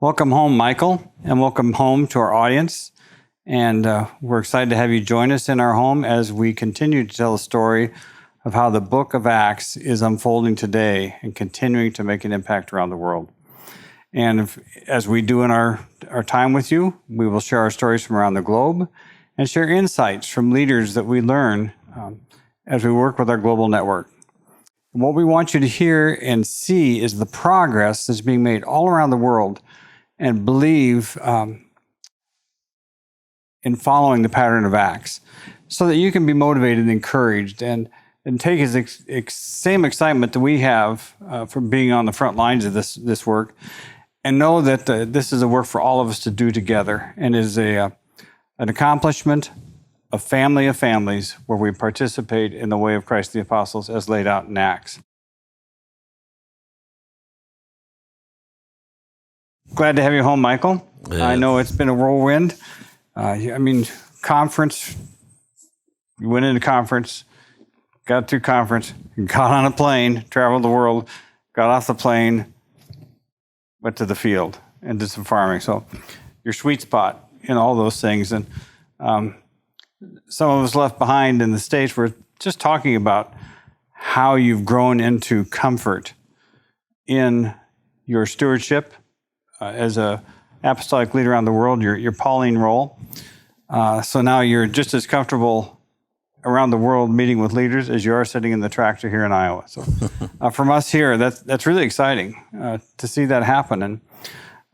Welcome home, Michael, and welcome home to our audience. And we're excited to have you join us in our home as we continue to tell the story of how the book of Acts is unfolding today and continuing to make an impact around the world. And as we do in our time with you, we will share our stories from around the globe and share insights from leaders that we learn as we work with our global network. And what we want you to hear and see is the progress that's being made all around the world, and believe in following the pattern of Acts so that you can be motivated and encouraged and take his same excitement that we have from being on the front lines of this work, and know that this is a work for all of us to do together, and is an accomplishment of family of families where we participate in the way of Christ the Apostles as laid out in Acts. Glad to have you home, Michael. Yeah. I know it's been a whirlwind. Conference, you went into conference, got through conference, got on a plane, traveled the world, got off the plane, went to the field and did some farming. So your sweet spot in all those things. And some of us left behind in the States were just talking about how you've grown into comfort in your stewardship as a apostolic leader around the world, your Pauline role. So now you're just as comfortable around the world meeting with leaders as you are sitting in the tractor here in Iowa. So from us here, that's really exciting to see that happen. And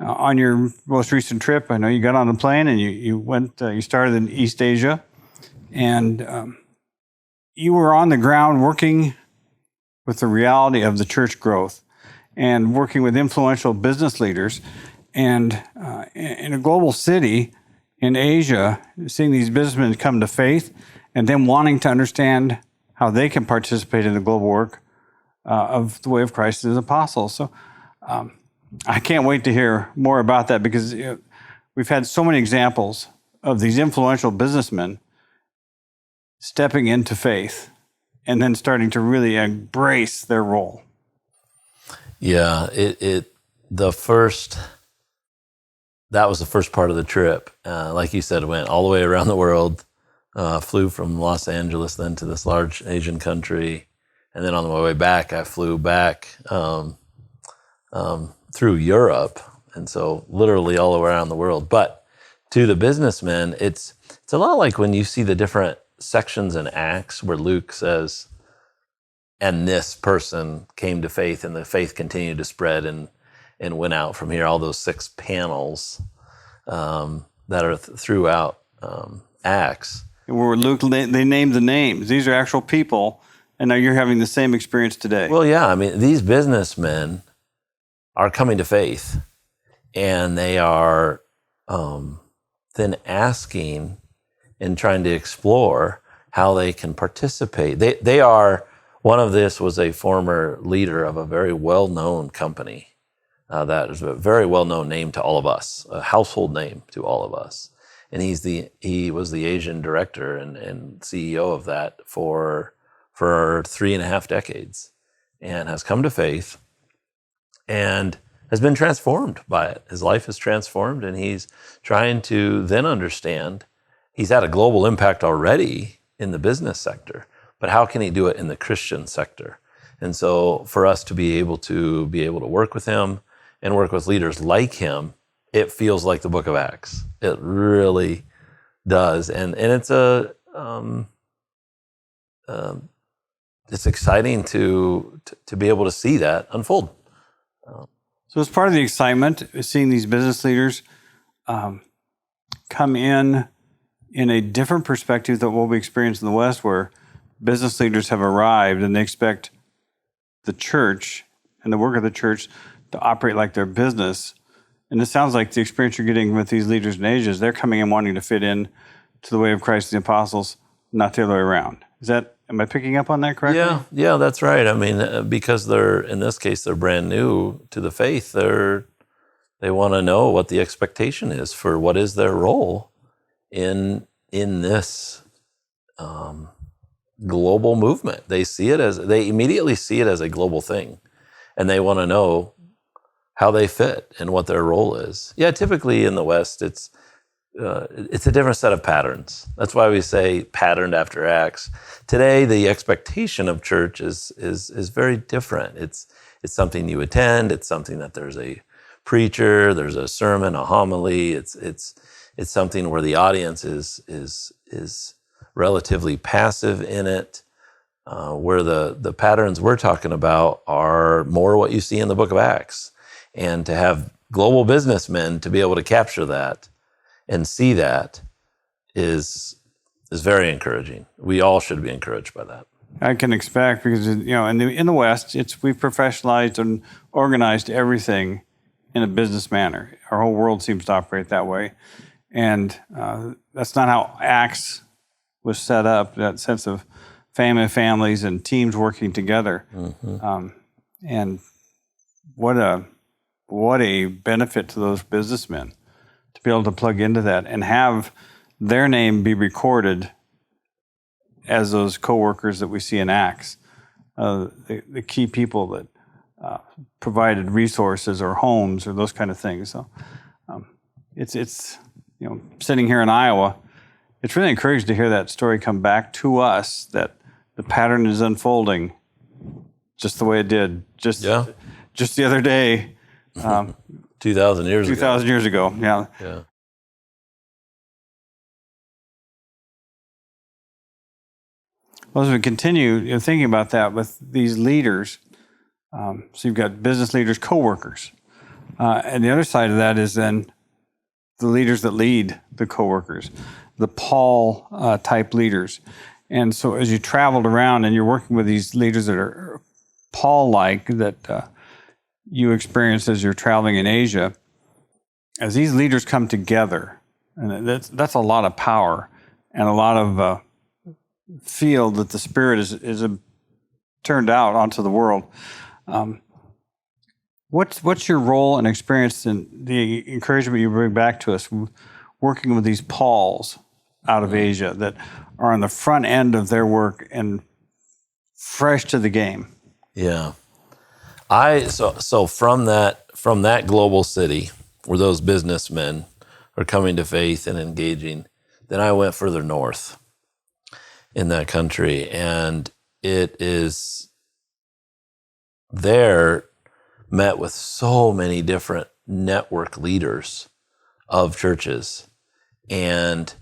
on your most recent trip, I know you got on a plane and you went, you started in East Asia, and you were on the ground working with the reality of the church growth and working with influential business leaders. And in a global city in Asia, seeing these businessmen come to faith and then wanting to understand how they can participate in the global work of the way of Christ as apostles. So I can't wait to hear more about that, because we've had so many examples of these influential businessmen stepping into faith and then starting to really embrace their role. Yeah, that was the first part of the trip. Like you said, went all the way around the world, flew from Los Angeles then to this large Asian country. And then on my way back, I flew back through Europe. And so literally all the way around the world. But to the businessmen, it's a lot like when you see the different sections in Acts where Luke says, and this person came to faith, and the faith continued to spread and went out from here. All those 6 panels that are throughout Acts. Where Luke, they named the names. These are actual people, and now you're having the same experience today. Well, yeah. I mean, these businessmen are coming to faith, and they are then asking and trying to explore how they can participate. They are. One of this was a former leader of a very well-known company that is a very well-known name to all of us, a household name to all of us. And he was the Asian director and CEO of that for 3.5 decades, and has come to faith and has been transformed by it. His life is transformed, and he's trying to then understand. He's had a global impact already in the business sector, but how can he do it in the Christian sector? And so for us to be able to work with him and work with leaders like him, it feels like the book of Acts. It really does. And it's it's exciting to be able to see that unfold. So as part of the excitement, seeing these business leaders come in a different perspective than what we experience in the West, where business leaders have arrived and they expect the church and the work of the church to operate like their business. And it sounds like the experience you're getting with these leaders in Asia is they're coming and wanting to fit in to the way of Christ and the apostles, not the other way around. Am I picking up on that correctly? Yeah, that's right. I mean, because in this case, they're brand new to the faith. They want to know what the expectation is for what is their role in this global movement. They immediately see it as a global thing, and they want to know how they fit and what their role is. Yeah, typically in the West, it's a different set of patterns. That's why we say patterned after Acts. Today, the expectation of church is very different. It's something you attend. It's something that there's a preacher, there's a sermon, a homily. It's something where the audience is relatively passive in it. Where the patterns we're talking about are more what you see in the book of Acts. And to have global businessmen to be able to capture that and see that is very encouraging. We all should be encouraged by that. I can expect, because in the West, we've professionalized and organized everything in a business manner. Our whole world seems to operate that way, and that's not how Acts was set up. That sense of families and teams working together, and what a benefit to those businessmen to be able to plug into that and have their name be recorded as those coworkers that we see in Acts, the key people that provided resources or homes or those kind of things. So it's sitting here in Iowa, it's really encouraging to hear that story come back to us, that the pattern is unfolding just the way it did just the other day. 2,000 years ago. 2,000 years ago, yeah. Well, as we continue thinking about that with these leaders, so you've got business leaders, coworkers, and the other side of that is then the leaders that lead the coworkers, the Paul type leaders. And so as you traveled around and you're working with these leaders that are Paul-like, that you experienced as you're traveling in Asia, as these leaders come together, and that's a lot of power and a lot of field that the Spirit is turned out onto the world. What's your role and experience in the encouragement you bring back to us working with these Pauls out of Asia that are on the front end of their work and fresh to the game? Yeah. So from that global city where those businessmen are coming to faith and engaging, then I went further north in that country, and it is there met with so many different network leaders of churches, and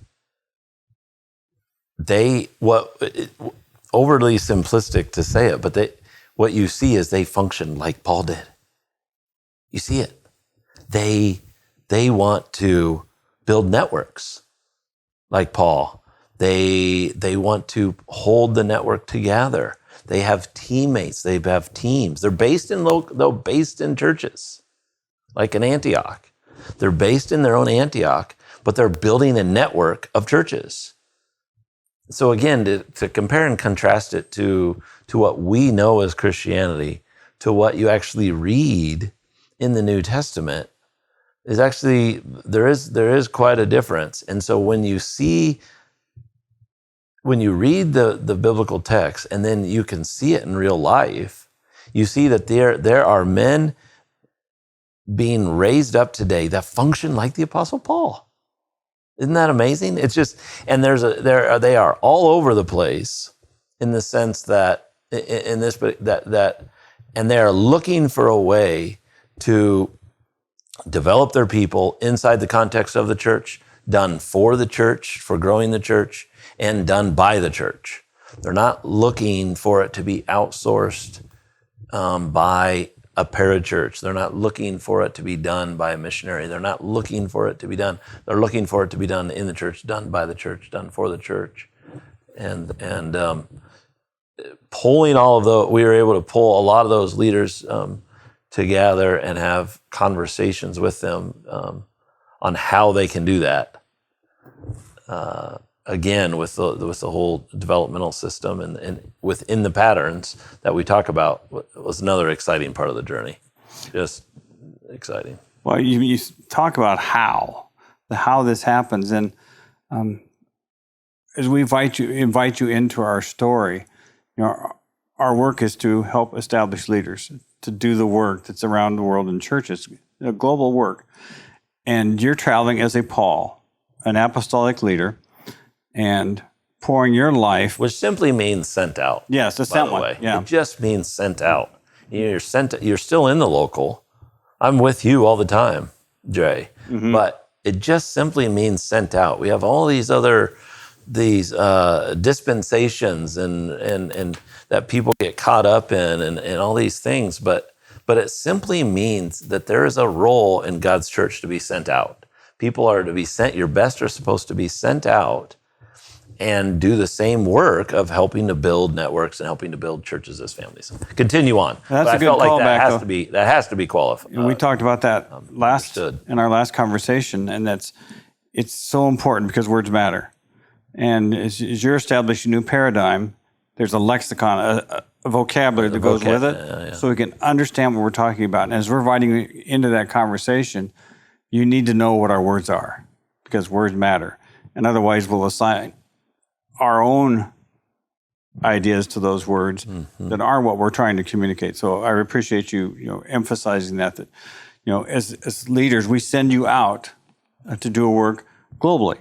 overly simplistic to say it, but what you see is they function like Paul did. You see it. They want to build networks like Paul. They want to hold the network together. They have teammates. They have teams. They're based in churches, like in Antioch. They're based in their own Antioch, but they're building a network of churches. So again, to compare and contrast it to what we know as Christianity, to what you actually read in the New Testament, is actually there is quite a difference. And so when you read the biblical text and then you can see it in real life, you see that there are men being raised up today that function like the Apostle Paul. Isn't that amazing? It's just, and they are all over the place in the sense that and they are looking for a way to develop their people inside the context of the church, done for the church, for growing the church, and done by the church. They're not looking for it to be outsourced by a parachurch. They're not looking for it to be done by a missionary. They're not looking for it to be done. They're looking for it to be done in the church, done by the church, done for the church. And we were able to pull a lot of those leaders together and have conversations with them on how they can do that. Again, with the whole developmental system and within the patterns that we talk about was another exciting part of the journey. Just exciting. Well, you talk about how this happens, and as we invite you into our story, our work is to help establish leaders, to do the work that's around the world in churches, global work. And you're traveling as a Paul, an apostolic leader, and pouring your life. Which simply means sent out. Yes, the by sent the one. way. Yeah. It just means sent out. You're still in the local. I'm with you all the time, Jay. Mm-hmm. But it just simply means sent out. We have all these dispensations and that people get caught up in and all these things, but it simply means that there is a role in God's church to be sent out. People are to be sent, your best are supposed to be sent out and do the same work of helping to build networks and helping to build churches as families. Continue on. That's But a I good felt like callback, that has to be qualified. And we talked about that understood. in our last conversation, and it's so important because words matter. And as you're establishing a new paradigm, there's a lexicon, a vocabulary that goes with it, so we can understand what we're talking about. And as we're inviting you into that conversation, you need to know what our words are, because words matter. And otherwise, we'll assign our own ideas to those words that are what we're trying to communicate. So I appreciate you emphasizing that as leaders, we send you out to do a work globally.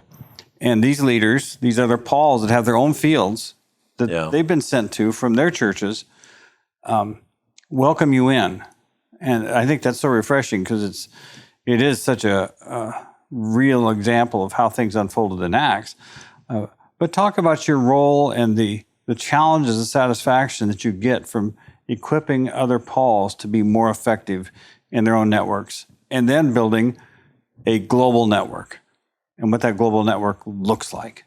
And these leaders, these other Pauls that have their own fields that they've been sent to from their churches, welcome you in. And I think that's so refreshing because it is such a real example of how things unfolded in Acts. But talk about your role and the challenges and satisfaction that you get from equipping other Pauls to be more effective in their own networks, and then building a global network and what that global network looks like.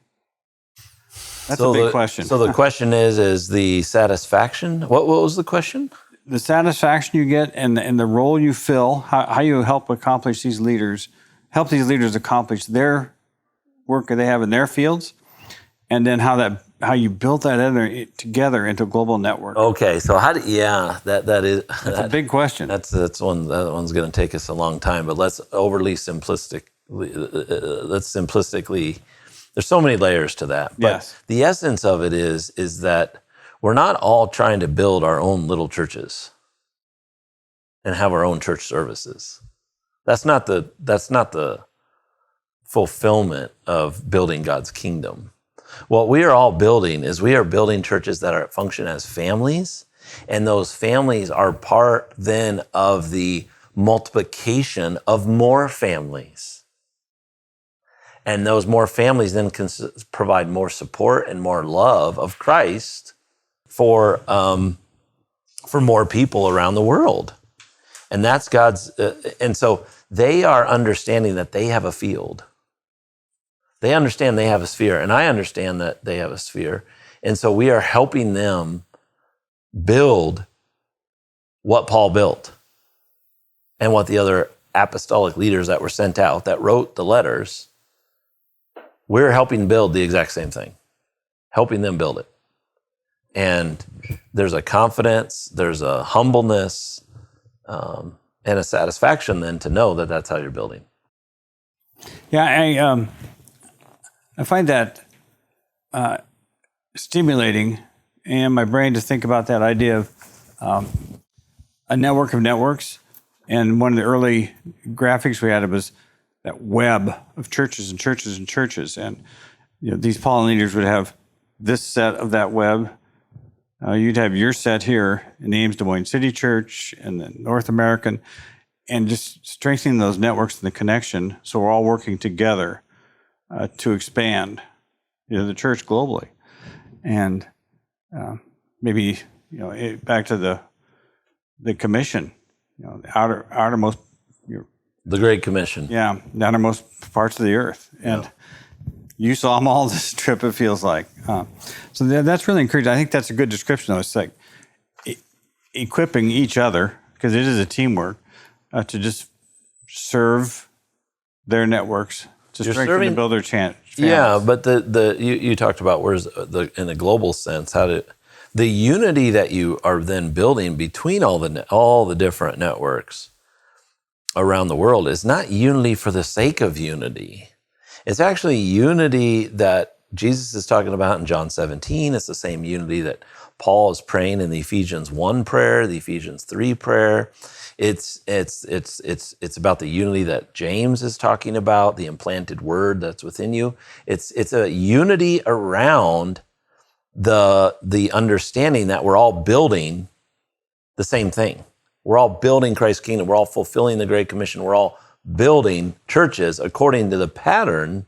That's a big question. So the question is the satisfaction? What was the question? The satisfaction you get and the role you fill, how you help these leaders accomplish their work that they have in their fields, and then how you built that together into a global network. Okay, so that is that's a big question. That one's going to take us a long time, but let's simplistically. There's so many layers to that. But yes. The essence of it is that we're not all trying to build our own little churches and have our own church services. That's not the fulfillment of building God's kingdom. What we are all building is we are building churches that function as families, and those families are part then of the multiplication of more families. And those more families then can provide more support and more love of Christ for more people around the world. And that's God's, and so they are understanding that they have a field. They understand they have a sphere, and I understand that they have a sphere. And so we are helping them build what Paul built and what the other apostolic leaders that were sent out that wrote the letters. We're helping build the exact same thing, helping them build it. And there's a confidence, there's a humbleness, and a satisfaction then to know that that's how you're building. Yeah, I find that stimulating in my brain to think about that idea of a network of networks. And one of the early graphics we had was that web of churches and churches and churches. And these Pauline leaders would have this set of that web. You'd have your set here in the Ames Des Moines City Church and the North American, and just strengthening those networks and the connection so we're all working together to expand the church globally. And maybe back to the commission, the outermost, the Great Commission. Yeah, the outermost parts of the earth. And you saw them all this trip, it feels like. So that's really encouraging. I think that's a good description, though. It's like equipping each other, because it is a teamwork, to just serve their networks, to strengthen and build their channels. Yeah, but you talked about where's in a global sense, the unity that you are then building between all the different networks around the world is not unity for the sake of unity. It's actually unity that Jesus is talking about in John 17. It's the same unity that Paul is praying in the Ephesians 1 prayer, the Ephesians 3 prayer. It's about the unity that James is talking about, the implanted word that's within you. It's a unity around the understanding that we're all building the same thing. We're all building Christ's kingdom. We're all fulfilling the Great Commission. We're all building churches according to the pattern,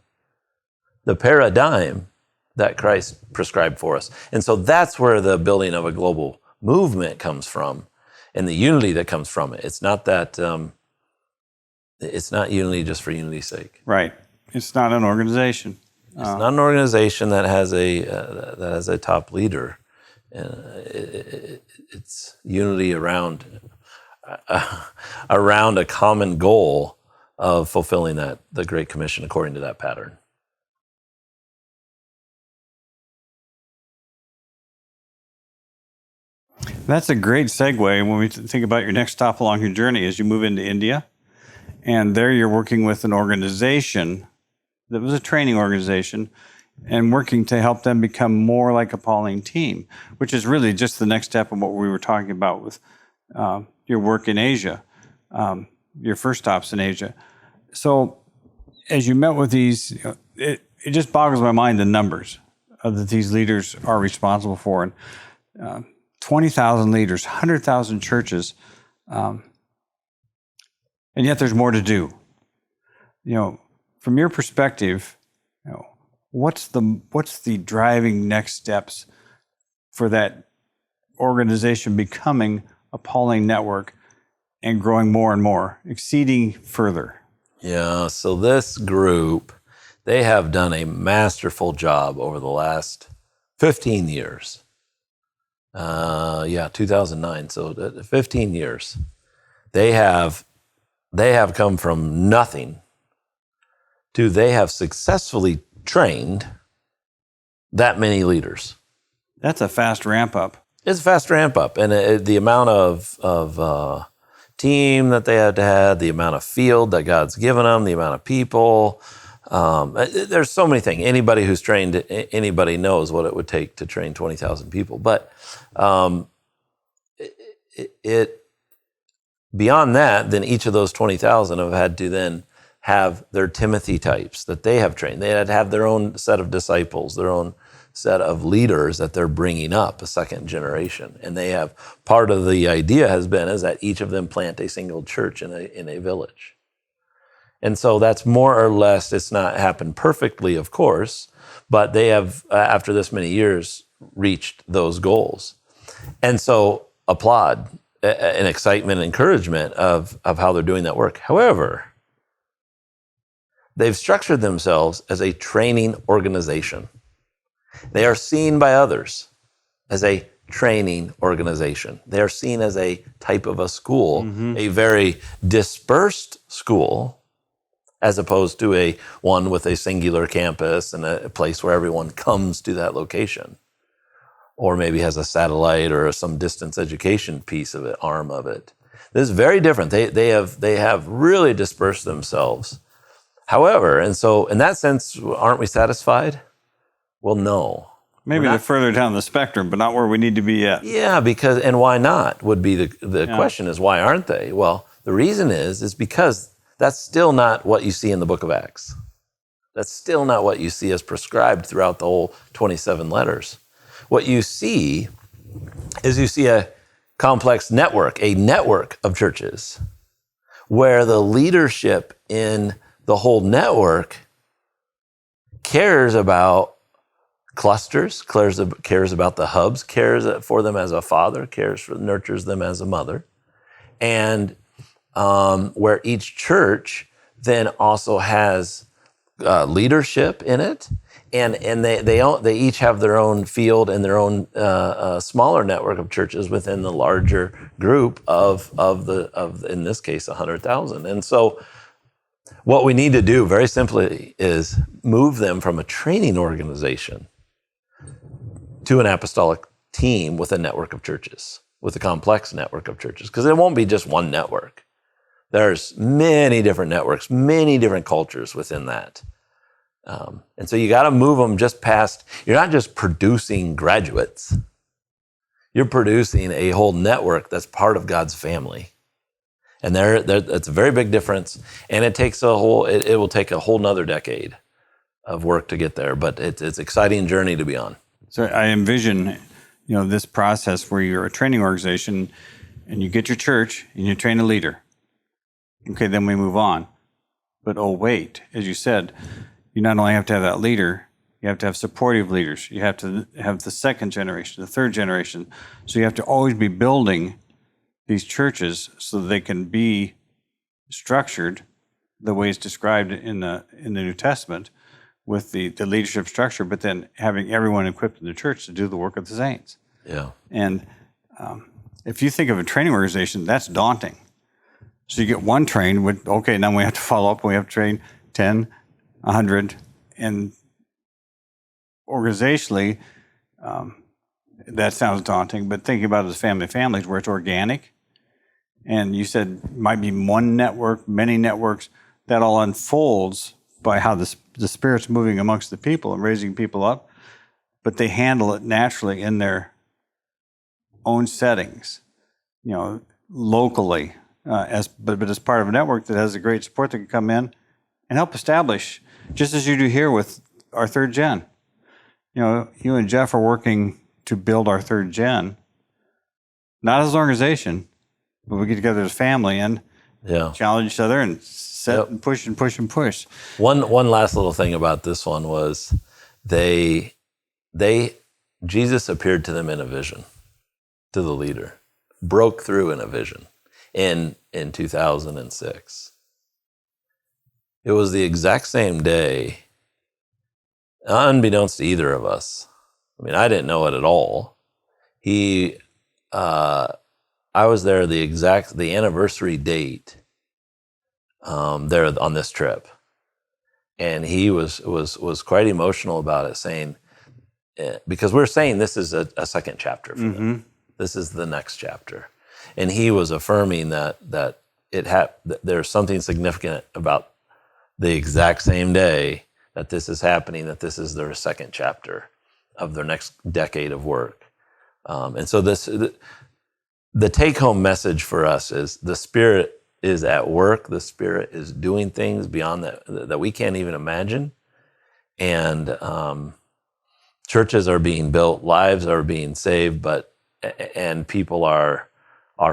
the paradigm that Christ prescribed for us. And so that's where the building of a global movement comes from and the unity that comes from it. It's not that, it's not unity just for unity's sake. Right. It's not an organization. It's not an organization that has a top leader. It's unity around a common goal of fulfilling the Great Commission according to that pattern. That's a great segue when we think about your next stop along your journey as you move into India. And there you're working with an organization that was a training organization and working to help them become more like a Pauline team, which is really just the next step of what we were talking about with your work in Asia, your first stops in Asia. So as you met with these, it just boggles my mind the numbers that these leaders are responsible for. And 20,000 leaders, 100,000 churches, and yet there's more to do. From your perspective, what's the driving next steps for that organization becoming a Pauline network and growing more and more, exceeding further? Yeah, so this group, they have done a masterful job over the last 15 years. 2009, so 15 years. They have come from nothing to they have successfully trained that many leaders. That's a fast ramp up. It's a fast ramp up, and the amount of team that they had to have, the amount of field that God's given them, the amount of people. There's so many things. Anybody who's trained anybody knows what it would take to train 20,000 people. But beyond that, then each of those 20,000 have had to then have their Timothy types that they have trained. They had to have their own set of disciples, their own set of leaders that they're bringing up, a second generation. And they have, part of the idea has been is that each of them plant a single church in a village. And so that's more or less, it's not happened perfectly, of course, but they have, after this many years, reached those goals. And so applaud and excitement and encouragement of how they're doing that work. However, they've structured themselves as a training organization. They are seen by others as a training organization. They are seen as a type of a school, a very dispersed school, as opposed to one with a singular campus and a place where everyone comes to that location, or maybe has a satellite or some distance education piece of it, arm of it. This is very different. They have really dispersed themselves. However, and so in that sense, aren't we satisfied? Well, no. Maybe they're further down the spectrum, but not where we need to be yet. Yeah, because, and why not would be the question is, why aren't they? Well, the reason is because that's still not what you see in the book of Acts. That's still not what you see as prescribed throughout the whole 27 letters. What you see is you see a complex network, a network of churches where the leadership in the whole network cares about clusters, cares about the hubs, cares for them as a father, nurtures them as a mother, and where each church then also has leadership in it, and they each have their own field and their own smaller network of churches within the larger group of in this case 100,000. And so what we need to do very simply is move them from a training organization to an apostolic team with a network of churches, with a complex network of churches, because it won't be just one network. There's many different networks, many different cultures within that. And so you got to move them just past. You're not just producing graduates. You're producing a whole network that's part of God's family. And it's a very big difference. And it takes it will take a whole nother decade of work to get there. But it's an exciting journey to be on. So I envision, this process where you're a training organization and you get your church and you train a leader. Okay, then we move on. But wait, as you said, you not only have to have that leader, you have to have supportive leaders. You have to have the second generation, the third generation. So you have to always be building these churches so they can be structured the way it's described in the New Testament with the leadership structure, but then having everyone equipped in the church to do the work of the saints. Yeah. And if you think of a training organization, that's daunting. So you get one trained with, okay, now we have to follow up. We have to train 10, 100, and organizationally, that sounds daunting, but thinking about it as families where it's organic, and you said might be one network, many networks, that all unfolds by how the Spirit's moving amongst the people and raising people up, but they handle it naturally in their own settings, locally, but as part of a network that has a great support that can come in and help establish, just as you do here with our third gen. You and Jeff are working to build our third gen, not as an organization, but we get together as family and challenge each other and set and push and push and push. One last little thing about this one was Jesus appeared to them in a vision, to the leader, broke through in a vision in 2006. It was the exact same day, unbeknownst to either of us. I mean, I didn't know it at all. I was there the anniversary date there on this trip, and he was quite emotional about it, saying, because we're saying this is a second chapter for them. This is the next chapter, and he was affirming that there's something significant about the exact same day that this is happening, that this is their second chapter of their next decade of work. And so the take-home message for us is the Spirit is at work. The Spirit is doing things beyond that we can't even imagine. And churches are being built, lives are being saved, and people are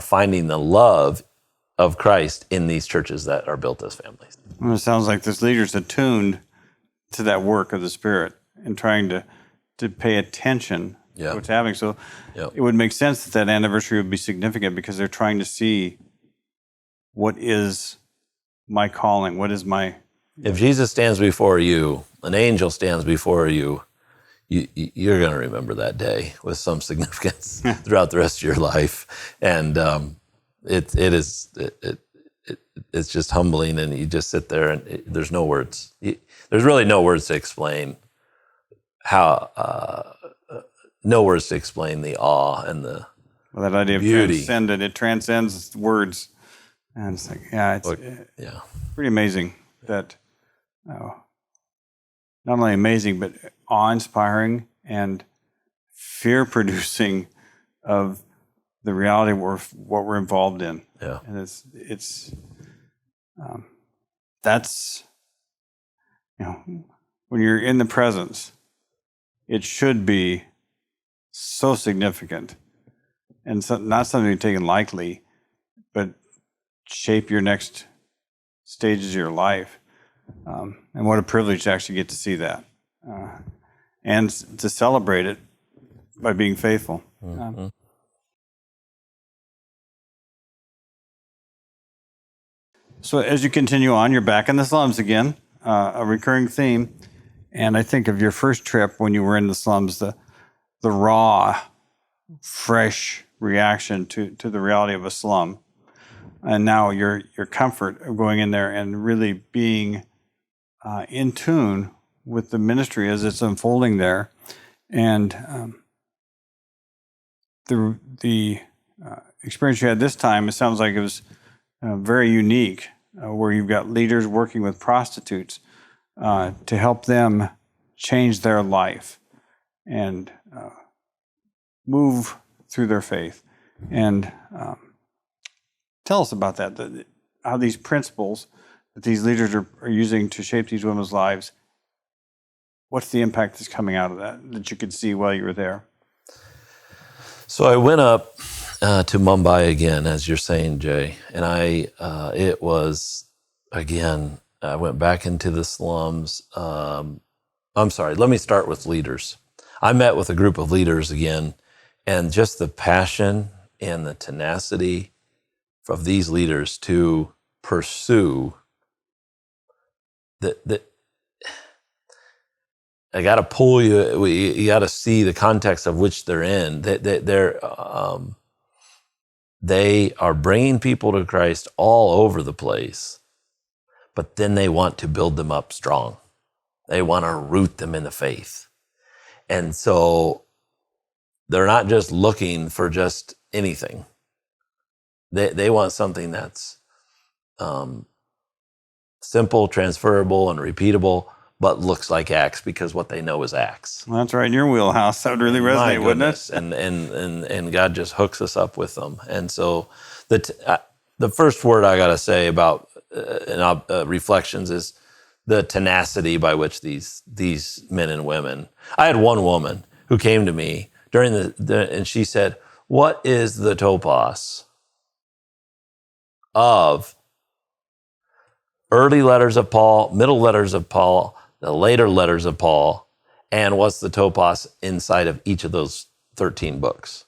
finding the love of Christ in these churches that are built as families. Well, it sounds like this leader's attuned to that work of the Spirit and trying to pay attention to what's happening. So it would make sense that anniversary would be significant because they're trying to see what is my calling, what is my... If Jesus stands before you, an angel stands before you, you're going to remember that day with some significance throughout the rest of your life. And it's just humbling, and you just sit there and there's no words. There's really no words to explain no words to explain the awe and the that idea beauty. Of transcendent, it transcends words. And it's like, it's pretty amazing that, not only amazing, but awe-inspiring and fear-producing of the reality of what we're involved in. Yeah. And that's, when you're in the presence, it should be so significant and not something taken lightly, but shape your next stages of your life. And what a privilege to actually get to see that and to celebrate it by being faithful. Mm-hmm. So as you continue on, you're back in the slums again, a recurring theme. And I think of your first trip when you were in the slums, the raw, fresh reaction to the reality of a slum. And now your comfort of going in there and really being in tune with the ministry as it's unfolding there. And the experience you had this time, it sounds like it was very unique, where you've got leaders working with prostitutes to help them change their life and move through their faith. And tell us about that, how these principles that these leaders are using to shape these women's lives, what's the impact that's coming out of that you could see while you were there? So I went up to Mumbai again, as you're saying, Jay, and it was, again, I went back into the slums. I'm sorry, let me start with leaders. I met with a group of leaders again, and just the passion and the tenacity of these leaders to pursue the I got to pull you. You got to see the context of which they're in. They are bringing people to Christ all over the place, but then they want to build them up strong. They want to root them in the faith, and so they're not just looking for just anything. They want something that's simple, transferable, and repeatable, but looks like Acts because what they know is Acts. Well, that's right in your wheelhouse. That would really resonate, wouldn't it? And God just hooks us up with them. And so the first word I got to say about reflections is the tenacity by which these men and women. I had one woman who came to me during and she said, "What is the topos of early letters of Paul, middle letters of Paul, the later letters of Paul, and what's the topos inside of each of those 13 books?"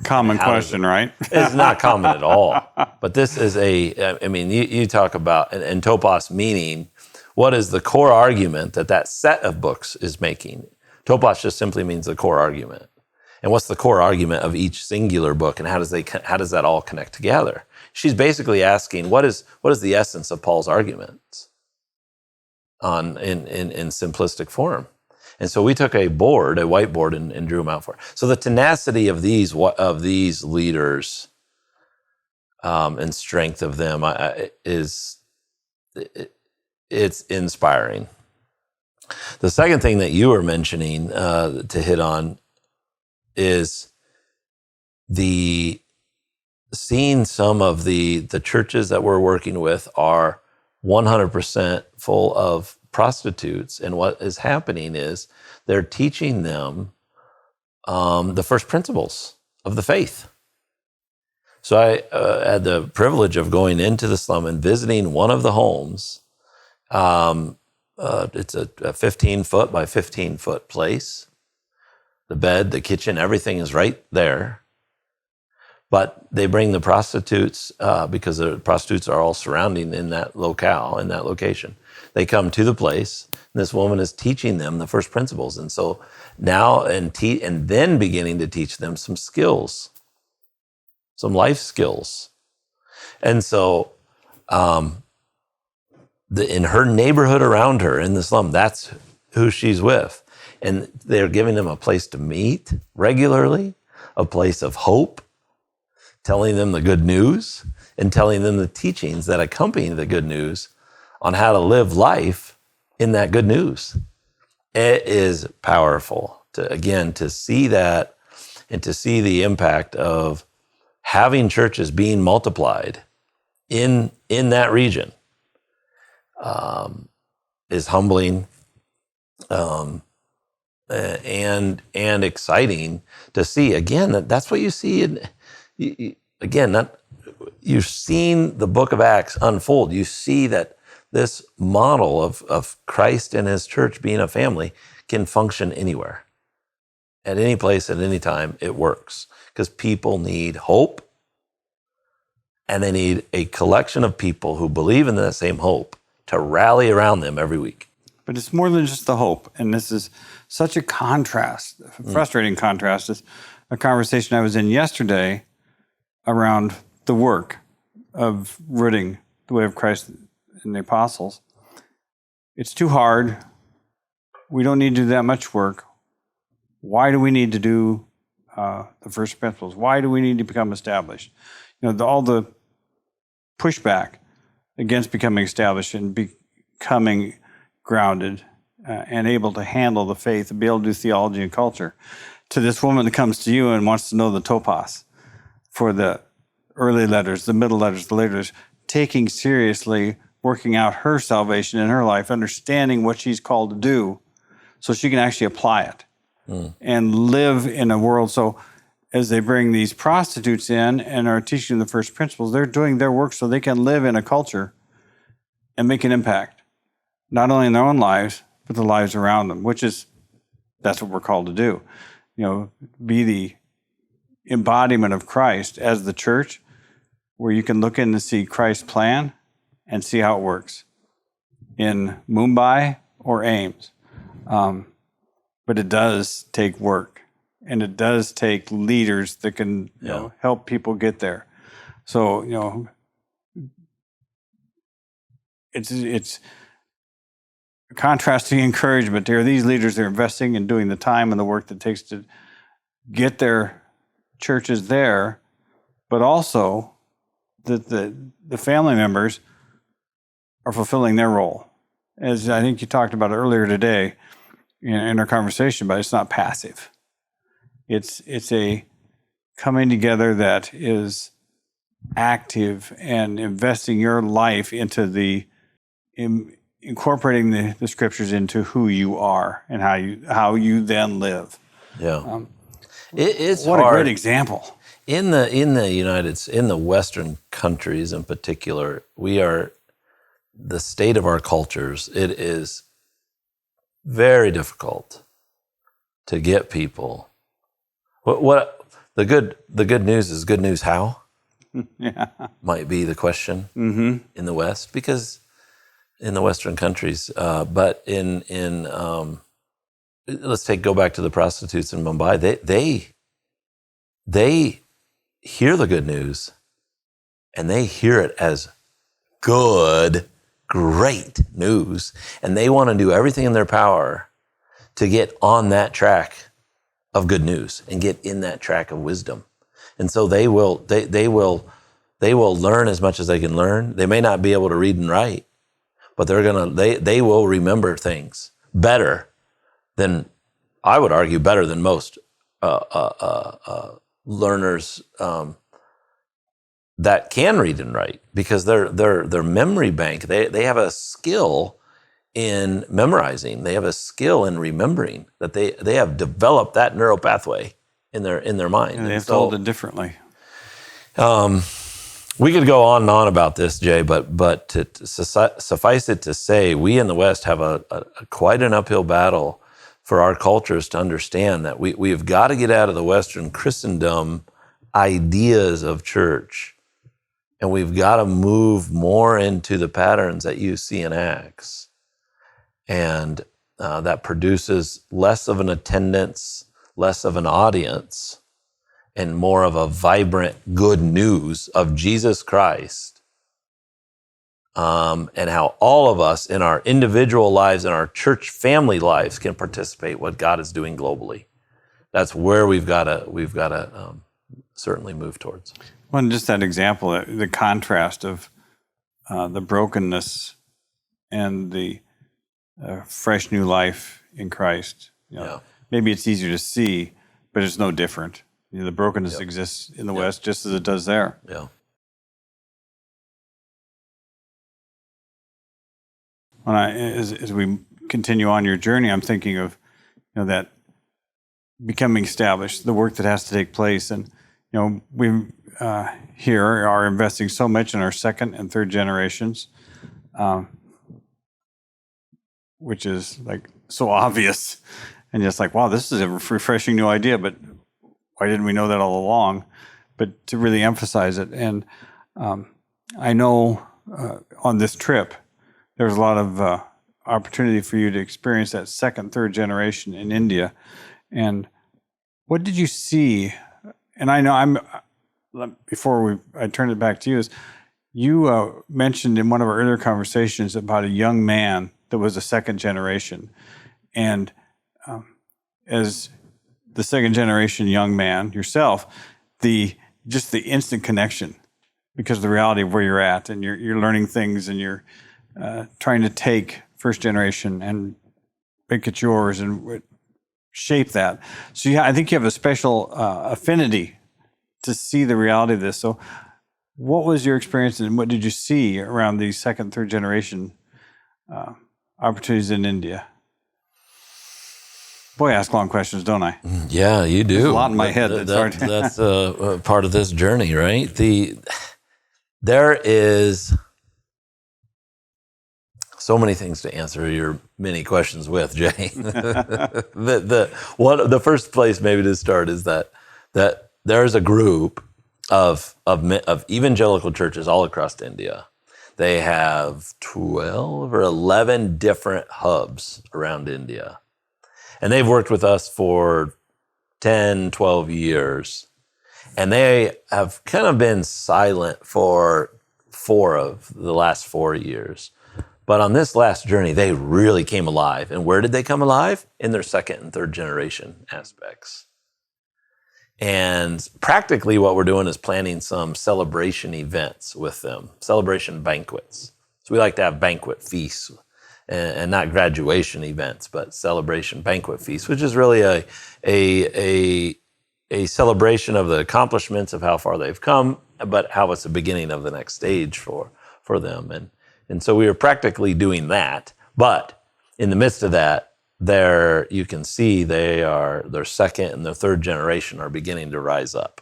Common question, right? It's not common at all. But this is you talk about, and topos meaning, what is the core argument that set of books is making? Topos just simply means the core argument. And what's the core argument of each singular book, and how does that all connect together? She's basically asking, what is the essence of Paul's arguments in simplistic form? And so we took a whiteboard, and drew them out for her. So the tenacity of these leaders and strength of them it's inspiring. The second thing that you were mentioning to hit on is seeing some of the churches that we're working with are 100% full of prostitutes, and what is happening is they're teaching them the first principles of the faith. So I had the privilege of going into the slum and visiting one of the homes. It's a 15-foot by 15-foot place. The bed, the kitchen, everything is right there. But they bring the prostitutes because the prostitutes are all surrounding in that locale, in that location. They come to the place, and this woman is teaching them the first principles. And so now, and then beginning to teach them some skills, some life skills. And so in her neighborhood around her, in the slum, that's who she's with. And they're giving them a place to meet regularly, a place of hope, telling them the good news, and telling them the teachings that accompany the good news on how to live life in that good news. It is powerful to see that, and to see the impact of having churches being multiplied in that region is humbling and exciting to see. Again, that's what you see you've seen the book of Acts unfold. You see that this model of Christ and his church being a family can function anywhere, at any place, at any time. It works because people need hope, and they need a collection of people who believe in that same hope to rally around them every week. But it's more than just the hope. And this is such a contrast, a frustrating contrast. It's a conversation I was in yesterday around the work of rooting the way of Christ and the apostles. It's too hard. We don't need to do that much work. Why do we need to do the first principles? Why do we need to become established? All the pushback against becoming established and becoming grounded and able to handle the faith and be able to do theology and culture, to this woman that comes to you and wants to know the topos for the early letters, the middle letters, the later letters, taking seriously, working out her salvation in her life, understanding what she's called to do so she can actually apply it and live in a world. So as they bring these prostitutes in and are teaching the first principles, they're doing their work so they can live in a culture and make an impact, not only in their own lives, but the lives around them, that's what we're called to do. Be the embodiment of Christ as the church, where you can look in and see Christ's plan and see how it works in Mumbai or Ames. But it does take work, and it does take leaders that can help people get there. So, it's contrasting encouragement. There are these leaders that are investing and doing the time and the work that it takes to get their churches there, but also that the family members are fulfilling their role. As I think you talked about earlier today in our conversation, but it's not passive. It's a coming together that is active and investing your life into incorporating the scriptures into who you are and how you then live. Yeah. It's what hard. A great example. In the Western countries in particular, we are the state of our cultures. It is very difficult to get people. What the good news is good news how? Yeah. Might be the question Mm-hmm. in the West, because in the Western countries, but let's go back to the prostitutes in Mumbai. They hear the good news, and they hear it as good, great news, and they want to do everything in their power to get on that track of good news and get in that track of wisdom. And so they will learn as much as they can learn. They may not be able to read and write, but they will remember things better than, I would argue, better than most learners that can read and write, because their memory bank, they have a skill in memorizing. They have a skill in remembering, that they have developed that neural pathway in their mind. And they've told it differently. We could go on and on about this, Jay, but to suffice it to say, we in the West have a quite an uphill battle for our cultures to understand that we've got to get out of the Western Christendom ideas of church, and we've got to move more into the patterns that you see in Acts, and that produces less of an attendance, less of an audience, and more of a vibrant good news of Jesus Christ, and how all of us in our individual lives and our church family lives can participate what God is doing globally. That's where we've got to certainly move towards. Well, and just that example, the contrast of the brokenness and the fresh new life in Christ. Maybe it's easier to see, but it's no different. The brokenness exists in the West just as it does there. Yeah. As we continue on your journey, I'm thinking of that becoming established, the work that has to take place, and we here are investing so much in our second and third generations, which is like so obvious, and just like, wow, this is a refreshing new idea, but why didn't we know that all along? But to really emphasize it. And I know on this trip, there's a lot of opportunity for you to experience that second, third generation in India. And what did you see? And I know before I turn it back to you, is you mentioned in one of our earlier conversations about a young man that was a second generation. And as the second generation young man yourself, the instant connection, because of the reality of where you're at, and you're learning things, and you're trying to take first generation and make it yours and shape that. So I think you have a special affinity to see the reality of this. So what was your experience and what did you see around these second, third generation opportunities in India? Boy, I ask long questions, don't I? Yeah, you do. There's a lot in my head that's hard. That's part of this journey, right? There is so many things to answer your many questions with, Jay. The first place maybe to start is that there's a group of evangelical churches all across India. They have 12 or 11 different hubs around India. And they've worked with us for 10, 12 years. And they have kind of been silent for 4 of the last 4 years. But on this last journey, they really came alive. And where did they come alive? In their second and third generation aspects. And practically what we're doing is planning some celebration events with them, celebration banquets. So we like to have banquet feasts and not graduation events, but celebration banquet feasts, which is really a celebration of the accomplishments of how far they've come, but how it's the beginning of the next stage for them. And so we are practically doing that. But in the midst of that, you can see their second and their third generation are beginning to rise up.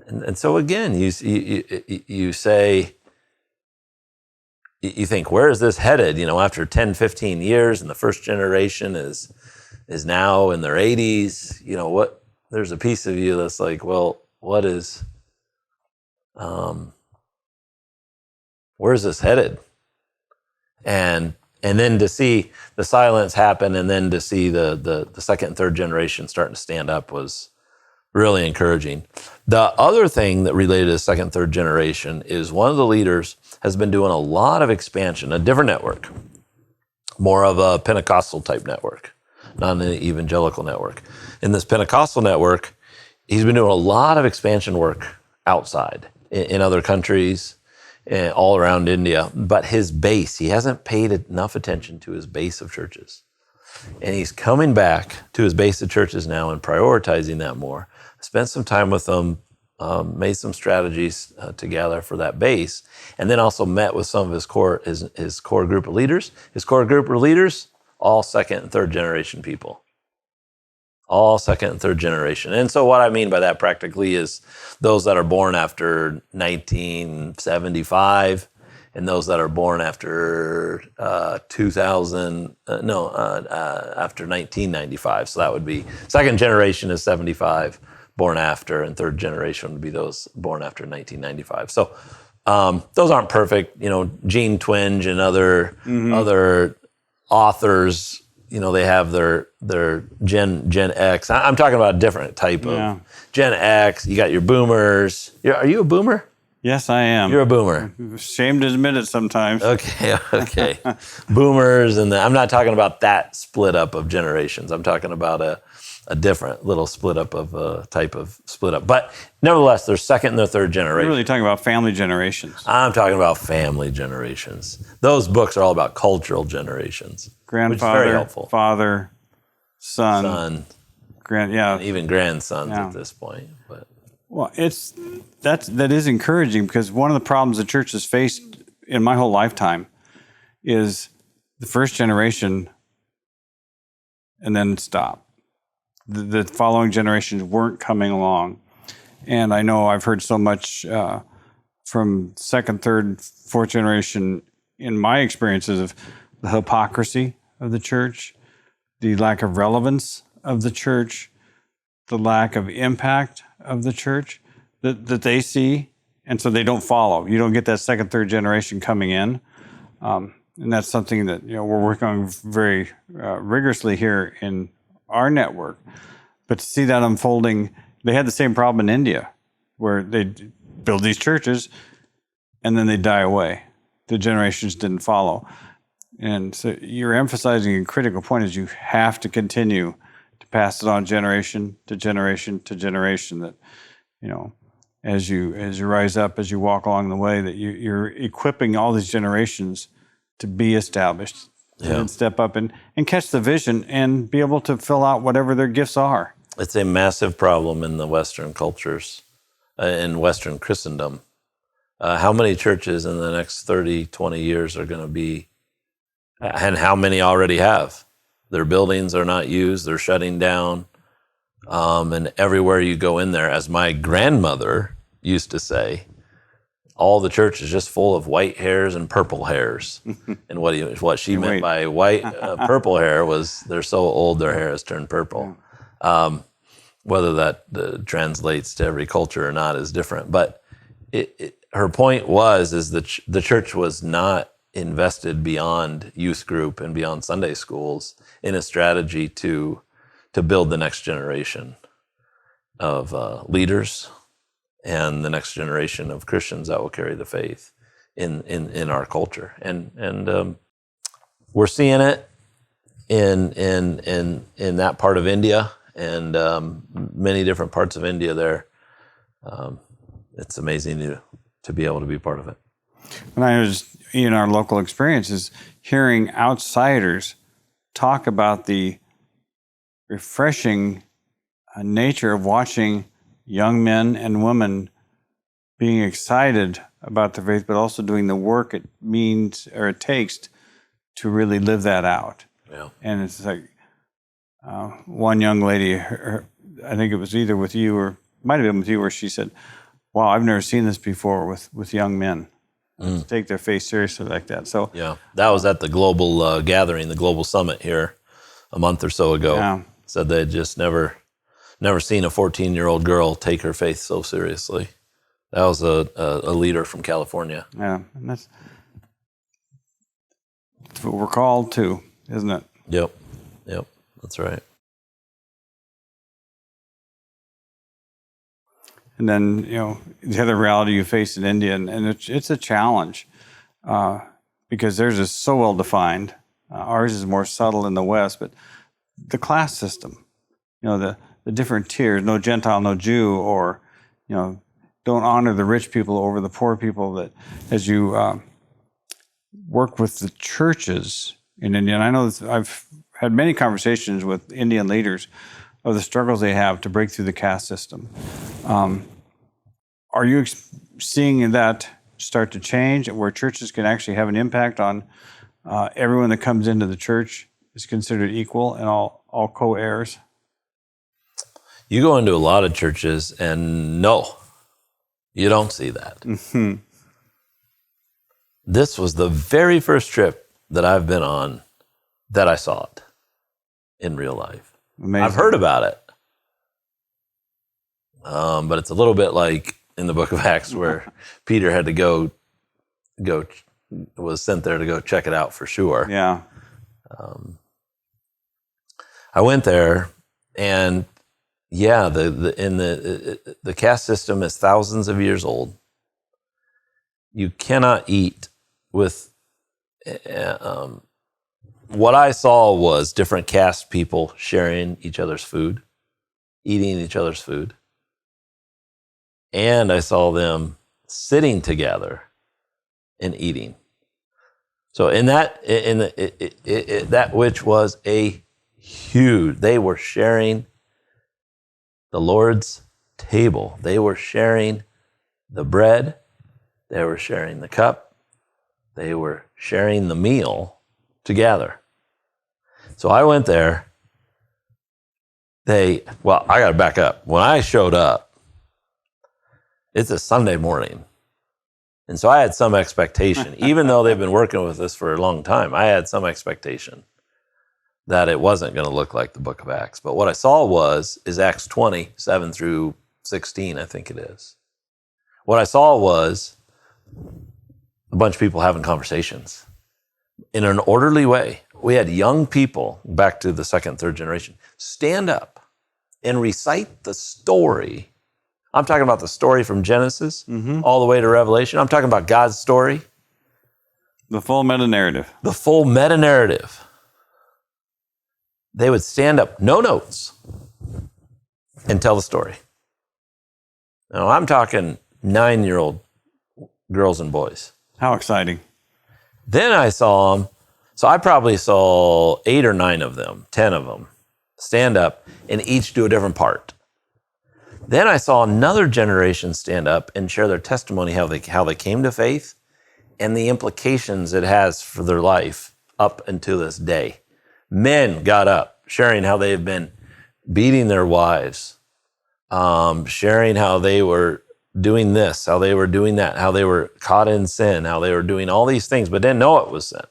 And so again, you say, you think, where is this headed? After 10, 15 years, and the first generation is now in their 80s. What? There's a piece of you that's like, well, what is? Where's this headed? And then to see the silence happen, and then to see the second and third generation starting to stand up was really encouraging. The other thing that related to the second and third generation is one of the leaders has been doing a lot of expansion, a different network, more of a Pentecostal type network, not an evangelical network. In this Pentecostal network, he's been doing a lot of expansion work outside in other countries, all around India. But his base, he hasn't paid enough attention to his base of churches. And he's coming back to his base of churches now and prioritizing that more. Spent some time with them, made some strategies together for that base, and then also met with some of his core group of leaders. His core group of leaders, all second and third generation people. All second and third generation. And so what I mean by that practically is those that are born after 1975 and those that are born after after 1995. So that would be second generation is 75, born after, and third generation would be those born after 1995. So those aren't perfect. Gene Twenge and other authors, they have their Gen X. I'm talking about a different type of Gen X. You got your boomers. Are you a boomer? Yes, I am. You're a boomer. Ashamed to admit it sometimes. Okay. Boomers, and I'm not talking about that split up of generations. I'm talking about a different little split up of a type of split up. But nevertheless, there's second and their third generation. You're really talking about family generations. I'm talking about family generations. Those books are all about cultural generations. Grandfather, which is very helpful. Father, son, even grandsons at this point. But well, that is encouraging, because one of the problems the church has faced in my whole lifetime is the first generation and then stop. The following generations weren't coming along. And I know I've heard so much from second, third, fourth generation in my experiences of the hypocrisy of the church, the lack of relevance of the church, the lack of impact of the church that they see, and so they don't follow. You don't get that second, third generation coming in. And that's something that we're working on very rigorously here in our network. But to see that unfolding, they had the same problem in India, where they build these churches and then they die away. The generations didn't follow. And so you're emphasizing a critical point is you have to continue to pass it on generation to generation to generation, that, as you rise up, as you walk along the way, that you're equipping all these generations to be established, and Yeah. then step up and catch the vision and be able to fill out whatever their gifts are. It's a massive problem in the Western cultures, in Western Christendom. How many churches in the next 30, 20 years are going to be, and how many already have? Their buildings are not used, they're shutting down. And everywhere you go in there, as my grandmother used to say, all the church is just full of white hairs and purple hairs. And what she meant by white, purple hair was they're so old their hair has turned purple. Whether that translates to every culture or not is different. But her point is that the church was not invested beyond youth group and beyond Sunday schools in a strategy to build the next generation of leaders and the next generation of Christians that will carry the faith in our culture. And we're seeing it in that part of India and many different parts of India there. It's amazing to be able to be part of it. When I was in our local experiences, hearing outsiders talk about the refreshing nature of watching young men and women being excited about the faith, but also doing the work it means or it takes to really live that out. Yeah. And it's like one young lady, I think it was either with you or might have been with you, where she said, "Wow, I've never seen this before with young men to take their faith seriously like that." So yeah, that was at the global gathering, the global summit here a month or so ago. Yeah. Said they'd just never seen a 14-year-old girl take her faith so seriously. That was a leader from California. yeah, and that's what we're called to, isn't it? Yep, that's right. And then, the other reality you face in India, and it's a challenge because theirs is so well defined. Ours is more subtle in the West, but the class system, the different tiers, no Gentile, no Jew, or, don't honor the rich people over the poor people. That as you work with the churches in India, and I know that I've had many conversations with Indian leaders of the struggles they have to break through the caste system. Are you seeing that start to change, where churches can actually have an impact on everyone that comes into the church is considered equal and all co-heirs? You go into a lot of churches, and no, you don't see that. Mm-hmm. This was the very first trip that I've been on that I saw it in real life. Amazing. I've heard about it, but it's a little bit like in the book of Acts where Peter had to was sent there to go check it out for sure. Yeah. I went there, and yeah, the caste system is thousands of years old. You cannot eat with. What I saw was different caste people sharing each other's food, eating each other's food, and I saw them sitting together and eating. So that which was a huge, they were sharing the Lord's table. They were sharing the bread. They were sharing the cup. They were sharing the meal together. So I went there. I got to back up. When I showed up, it's a Sunday morning. And so I had some expectation, even though they've been working with this for a long time, I had some expectation that it wasn't going to look like the book of Acts. But what I saw is Acts 20, 7 through 16, I think it is. What I saw was a bunch of people having conversations in an orderly way. We had young people, back to the second, third generation, stand up and recite the story. I'm talking about the story from Genesis all the way to Revelation. I'm talking about God's story. The full meta-narrative. The full meta-narrative. They would stand up, no notes, and tell the story. Now, I'm talking 9-year-old girls and boys. How exciting. Then I saw them. So I probably saw 8 or 9 of them, 10 of them stand up and each do a different part. Then I saw another generation stand up and share their testimony, how they came to faith and the implications it has for their life up until this day. Men got up, sharing how they have been beating their wives, sharing how they were doing this, how they were doing that, how they were caught in sin, how they were doing all these things, but didn't know it was sin.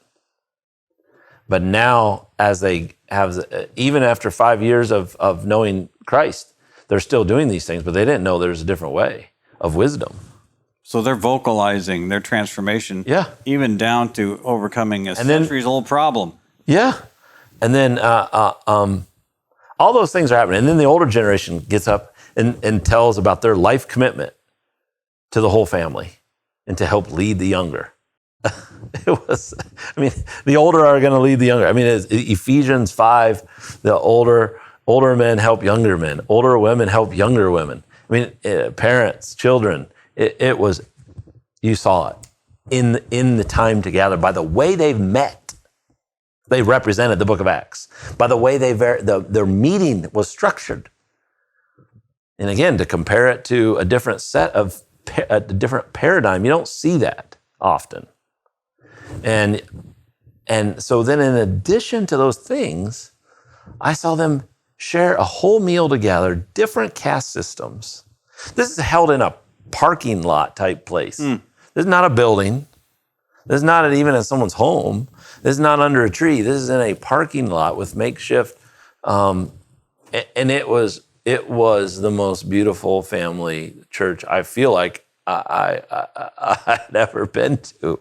But now, as they have, even after 5 years of knowing Christ, they're still doing these things, but they didn't know there's a different way of wisdom. So they're vocalizing their transformation, Yeah. even down to overcoming a centuries-old problem. Yeah. And then all those things are happening. And then the older generation gets up and tells about their life commitment to the whole family and to help lead the younger. The older are going to lead the younger. It's Ephesians 5, the older men help younger men. Older women help younger women. Parents, children, it was, you saw it in the time together by the way they've met. They represented the book of Acts by the way their meeting was structured. And again, to compare it to a different a different paradigm, you don't see that often. And so then in addition to those things, I saw them share a whole meal together, different caste systems. This is held in a parking lot type place. This is not a building. This is not even in someone's home. This is not under a tree. This is in a parking lot with makeshift. And it was the most beautiful family church I feel like I'd ever been to.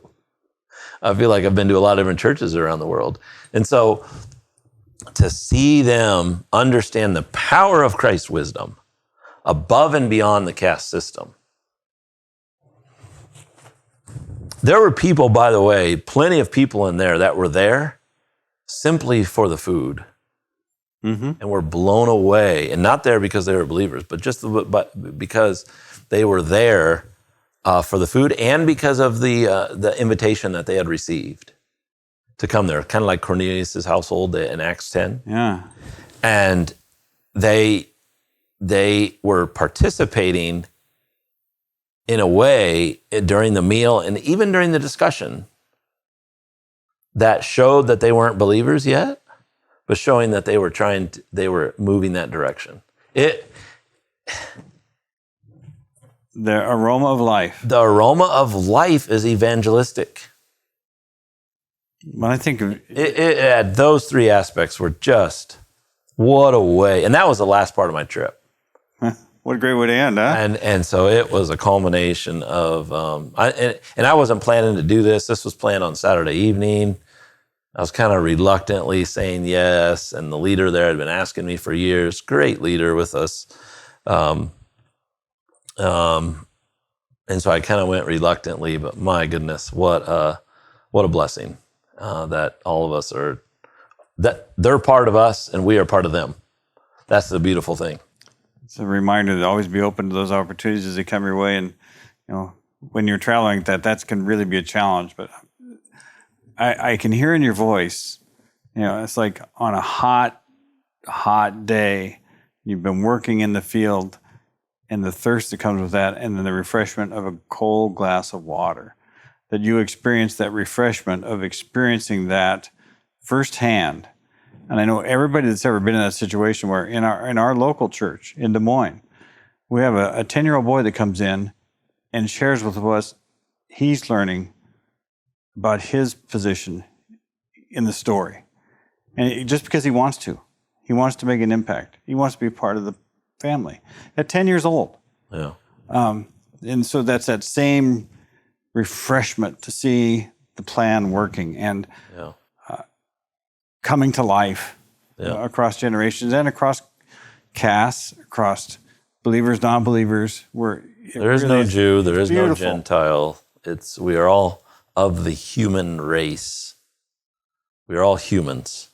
I feel like I've been to a lot of different churches around the world. And so to see them understand the power of Christ's wisdom above and beyond the caste system. There were people, by the way, plenty of people in there that were there simply for the food. Mm-hmm. And were blown away, and not there because they were believers, but because they were there for the food and because of the invitation that they had received to come there, kind of like Cornelius' household in Acts 10. Yeah. And they were participating in a way during the meal and even during the discussion that showed that they weren't believers yet, but showing that they were moving that direction. The aroma of life. The aroma of life is evangelistic. When I think of it had those 3 aspects were just, what a way. And that was the last part of my trip. What a great way to end, huh? And so it was a culmination of, I wasn't planning to do this. This was planned on Saturday evening. I was kind of reluctantly saying yes, and the leader there had been asking me for years. Great leader with us. And so I kind of went reluctantly, but my goodness, what a blessing that all of us that they're part of us and we are part of them. That's the beautiful thing. It's a reminder to always be open to those opportunities as they come your way. And, when you're traveling, that can really be a challenge. But I can hear in your voice, it's like on a hot day, you've been working in the field and the thirst that comes with that, and then the refreshment of a cold glass of water, that you experience that refreshment of experiencing that firsthand. And I know everybody that's ever been in that situation where in our local church in Des Moines, we have a 10-year-old boy that comes in and shares with us he's learning about his position in the story. And just because he wants to make an impact. He wants to be part of the family at 10 years old. Yeah. And so that's that same refreshment to see the plan working and coming to life across generations and across castes, across believers, non-believers. There is no Jew, there is no Gentile. We are all of the human race. We are all humans.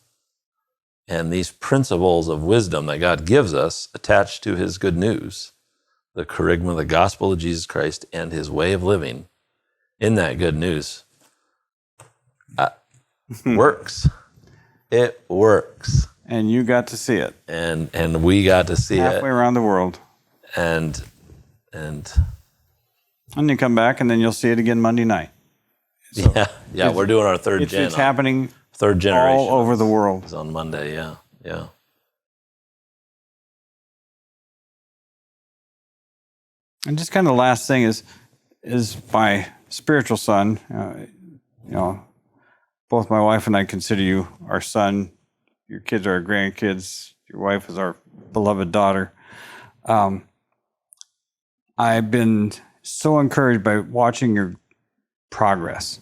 And these principles of wisdom that God gives us attached to his good news, the charisma, the gospel of Jesus Christ, and his way of living in that good news Works. It works. And you got to see it. And we got to see halfway it. around the world. And you come back, and then you'll see it again Monday night. So yeah, we're doing our third it's happening third generation. all over the world. It's on Monday, yeah. And just kind of the last thing is my spiritual son. Both my wife and I consider you our son. Your kids are our grandkids. Your wife is our beloved daughter. I've been so encouraged by watching your progress.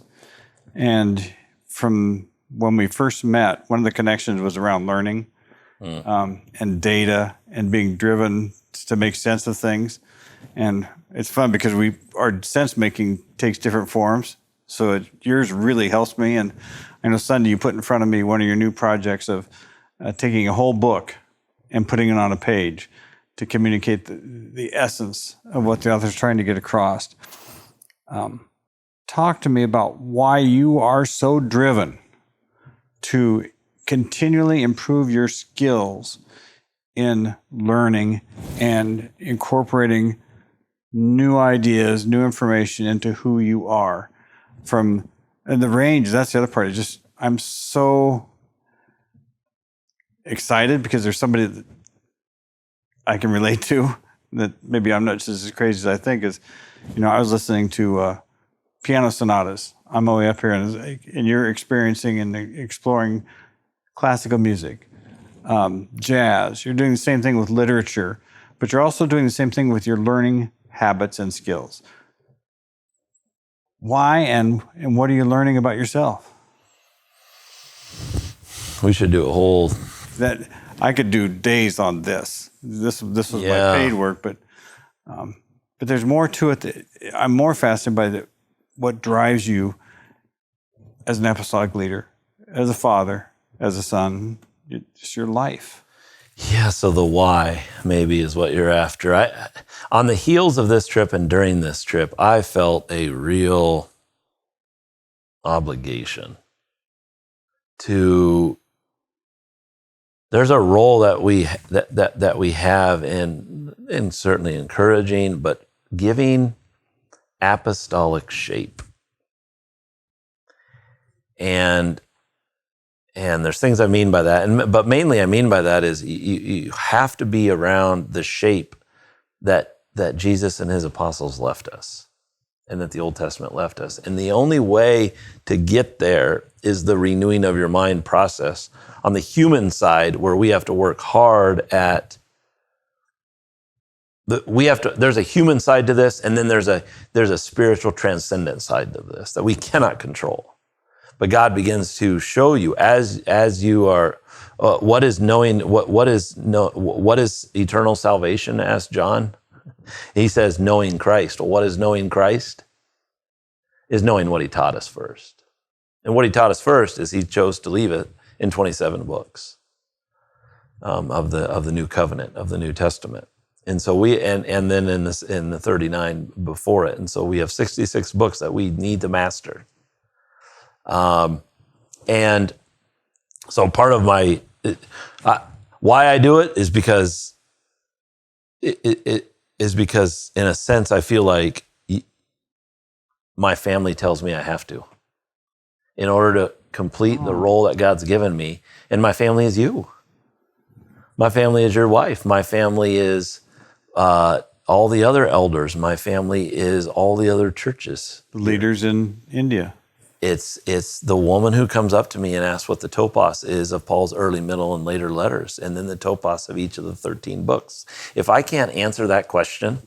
And from when we first met, one of the connections was around learning and data and being driven to make sense of things. And it's fun because our sense making takes different forms. So yours really helps me. And I know Sunday you put in front of me one of your new projects of taking a whole book and putting it on a page to communicate the essence of what the author's trying to get across. Talk to me about why you are so driven to continually improve your skills in learning and incorporating new ideas, new information into who you are. And the range, that's the other part. I'm so excited because there's somebody that I can relate to that maybe I'm not just as crazy as I think is, I was listening to piano sonatas on my way up here, and you're experiencing and exploring classical music, jazz. You're doing the same thing with literature, but you're also doing the same thing with your learning habits and skills. Why and what are you learning about yourself? We should do a whole... That I could do days on this. This was my paid work, but there's more to it. I'm more fascinated by what drives you as an apostolic leader, as a father, as a son, just your life. Yeah, so the why maybe is what you're after. On the heels of this trip and during this trip, I felt a real obligation to... There's a role that we have in certainly encouraging, but giving apostolic shape. And there's things I mean by that, but mainly I mean by that is you have to be around the shape that Jesus and his apostles left us, and that the Old Testament left us. And the only way to get there is the renewing of your mind process on the human side, where we have to work hard at. There's a human side to this, and then there's a spiritual transcendent side to this that we cannot control. But God begins to show you as you are. What is knowing? What is eternal salvation? Asked John. He says, knowing Christ. Well, what is knowing Christ? Is knowing what he taught us first. And what he taught us first is he chose to leave it in 27 books of the New Covenant, of the New Testament. And so and then in the 39 before it. And so we have 66 books that we need to master. And so part of why I do it is because it is because in a sense I feel like my family tells me I have to, in order to complete the role that God's given me. And my family is you. My family is your wife. My family is all the other elders. My family is all the other churches. The leaders in India. It's the woman who comes up to me and asks what the topos is of Paul's early, middle, and later letters, and then the topos of each of the 13 books. If I can't answer that question,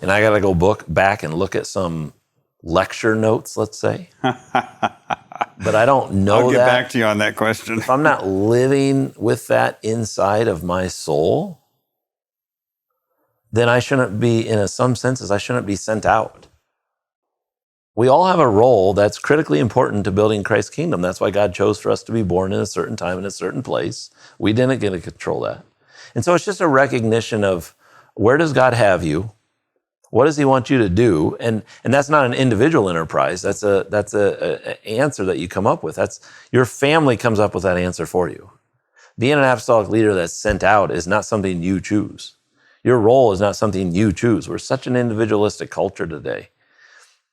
and I got to go back and look at some lecture notes, let's say, but I don't know that. I'll get back to you on that question. If I'm not living with that inside of my soul, then I shouldn't be, in some senses, I shouldn't be sent out. We all have a role that's critically important to building Christ's kingdom. That's why God chose for us to be born in a certain time in a certain place. We didn't get to control that. And so it's just a recognition of, where does God have you? What does he want you to do? And that's not an individual enterprise. That's a answer that you come up with. That's your family comes up with that answer for you. Being an apostolic leader that's sent out is not something you choose. Your role is not something you choose. We're such an individualistic culture today.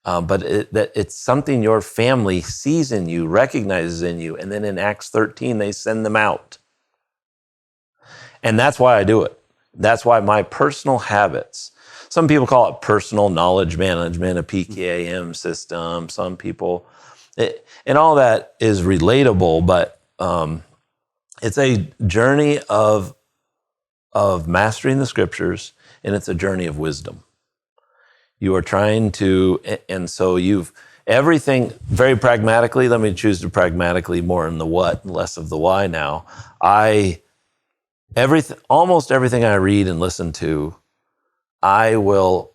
But it's something your family sees in you, recognizes in you, and then in Acts 13, they send them out. And that's why I do it. That's why my personal habits, some people call it personal knowledge management, a PKM system, some people, and all that is relatable, but it's a journey of mastering the scriptures, and it's a journey of wisdom. You are trying to, and so everything very pragmatically, let me choose to pragmatically more in the what, less of the why now. Almost everything I read and listen to, I will,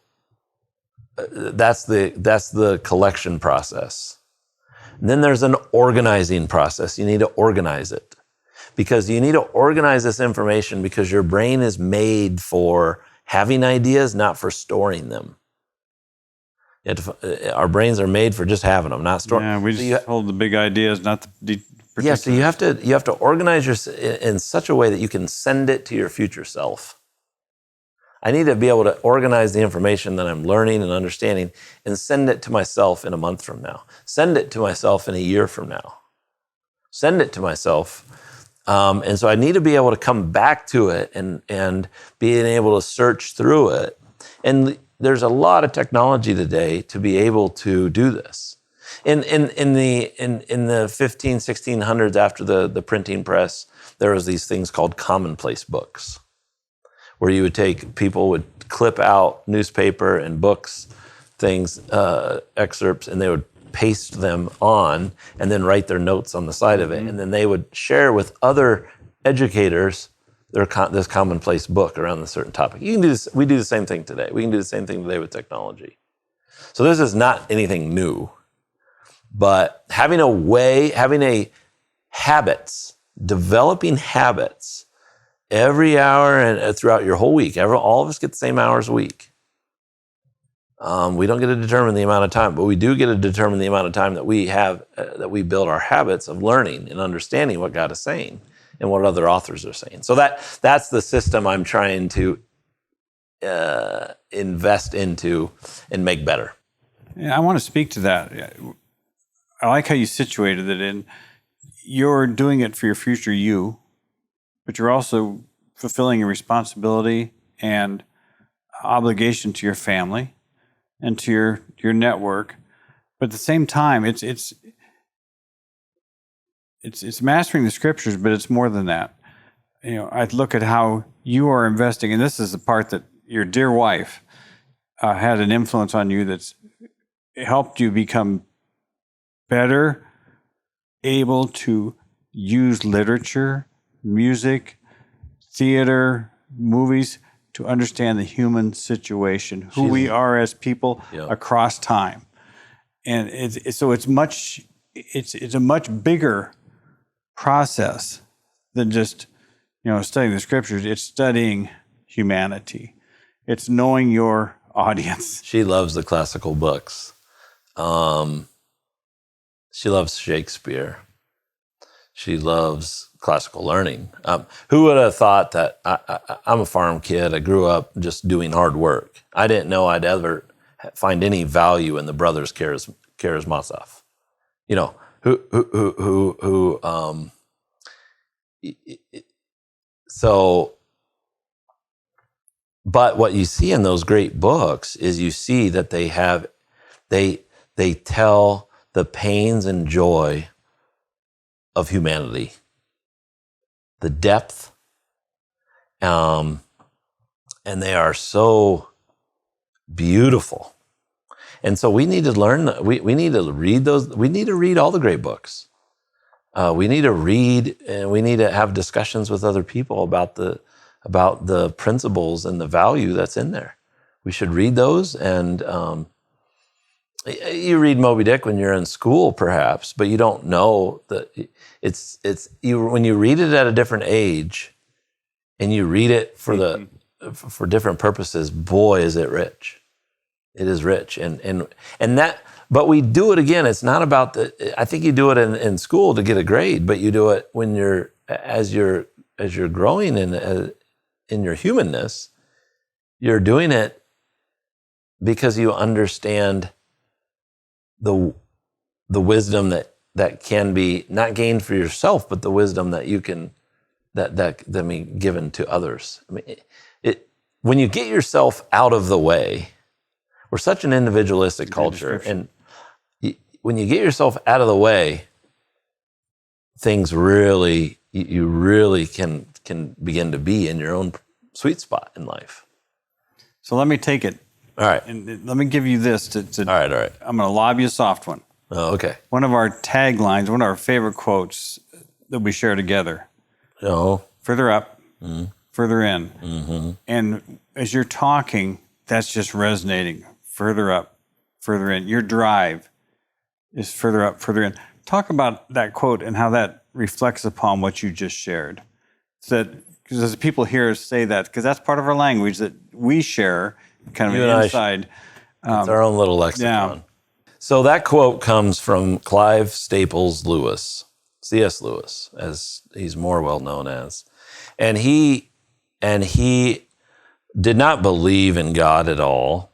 that's the collection process. And then there's an organizing process. You need to organize it. Because you need to organize this information because your brain is made for having ideas, not for storing them. Our brains are made for just having them, not storing. Yeah, we just hold the big ideas, not the particular. Yeah, so you have to organize in such a way that you can send it to your future self. I need to be able to organize the information that I'm learning and understanding and send it to myself in a month from now. Send it to myself in a year from now. Send it to myself. And so I need to be able to come back to it and being able to search through it. And there's a lot of technology today to be able to do this. In the 1600s, after the printing press, there was these things called commonplace books, where you would people would clip out newspaper and books, things, excerpts, and they would paste them on and then write their notes on the side of it. And then they would share with other educators this commonplace book around a certain topic. You can do this. We do the same thing today. We can do the same thing today with technology. So this is not anything new, but having habits, developing habits every hour and throughout your whole week. All of us get the same hours a week. We don't get to determine the amount of time, but we do get to determine the amount of time that we have, that we build our habits of learning and understanding what God is saying and what other authors are saying. So that's the system I'm trying to invest into and make better. Yeah, I want to speak to that. I like how you situated it in. You're doing it for your future you, but you're also fulfilling a responsibility and obligation to your family and to your network. But at the same time, it's mastering the scriptures, but it's more than that. I look at how you are investing, and this is the part that your dear wife had an influence on you that's helped you become better able to use literature, music, theater, movies to understand the human situation, who we are as people across time. And it's a much bigger process than just, studying the scriptures. It's studying humanity. It's knowing your audience. She loves the classical books. She loves Shakespeare. She loves classical learning. Who would have thought that I'm a farm kid. I grew up just doing hard work. I didn't know I'd ever find any value in the brothers Karamazov. But what you see in those great books is you see that they tell the pains and joy of humanity, the depth, and they are so beautiful. And so we need to learn, we need to read those, we need to read all the great books. We need to read, and we need to have discussions with other people about the principles and the value that's in there. We should read those, and you read Moby Dick when you're in school, perhaps, but you don't know that when you read it at a different age, and you read it for different purposes. Boy, is it rich! It is rich, and that. But we do it again. It's not about I think you do it in school to get a grade, but you do it when as you're growing in your humanness. You're doing it because you understand the wisdom that can be not gained for yourself, but the wisdom that you can that be given to others. I mean, when you get yourself out of the way, we're such an individualistic culture, and when you get yourself out of the way, things really you really can begin to be in your own sweet spot in life. So let me take it. All right. And let me give you this. All right. I'm going to lob you a soft one. Oh, okay. One of our taglines, one of our favorite quotes that we share together. Oh. Further up, further in. Mm-hmm. And as you're talking, that's just resonating. Further up, further in. Your drive is further up, further in. Talk about that quote and how that reflects upon what you just shared. So that, because as people hear us say that, because that's part of our language that we share, kind of inside. It's our own little lexicon. Yeah. So that quote comes from Clive Staples Lewis, C.S. Lewis, as he's more well known as. And he did not believe in God at all.